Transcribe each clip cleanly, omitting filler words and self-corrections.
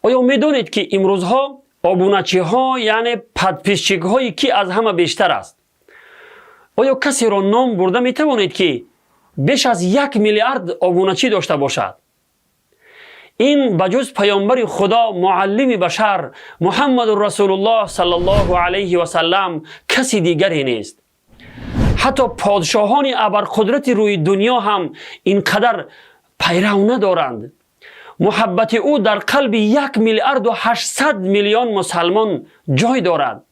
آیا میدونید که امروزها آبونچی ها یعنی پدپیچک هایی که از همه بیشتر است؟ آیا کسی را نام برده می توانید که بیش از 1 میلیارد آبونچی داشته باشد؟ این بجز پیامبر خدا معلم بشر محمد رسول الله صلی الله علیه و سلم کسی دیگری نیست. حتی پادشاهان ابرقدرت روی دنیا هم اینقدر پیرو ندارند. محبت او در قلب 1 میلیارد و 800 میلیون مسلمان جای دارد.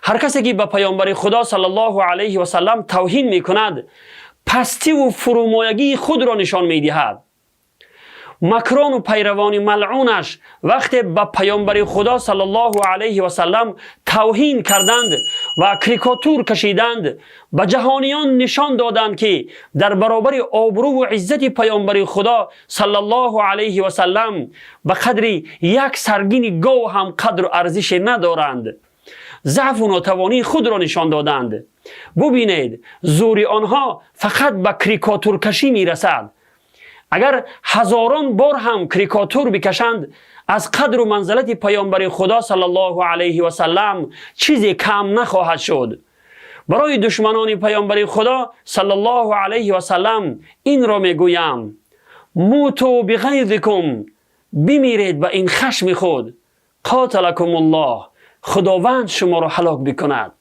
هر کسی که به پیامبر خدا صلی الله علیه و سلم توهین می کند پستی و فرومایگی خود را نشان می دهد. مکران و پیروان ملعونش وقتی به پیامبر خدا صلی الله علیه و سلم توهین کردند و کریکاتور کشیدند، به جهانیان نشان دادند که در برابر آبرو و عزت پیامبر خدا صلی الله علیه و سلم به قدر یک سرگین گاو هم قدر و ارزش ندارند. ضعف و ناتوانی خود را نشان دادند. ببینید زور آنها فقط به کریکاتور کشی می رسد. اگر هزاران بار هم کریکاتور بکشند از قدر و منزلت پیامبر خدا صلی الله علیه و سلم چیزی کم نخواهد شد. برای دشمنان پیامبر خدا صلی الله علیه و سلم این را میگویم: موتوا بغیظکم، بمیرید به این خشم خود. قاتلکم الله، خداوند شما را هلاک بکند.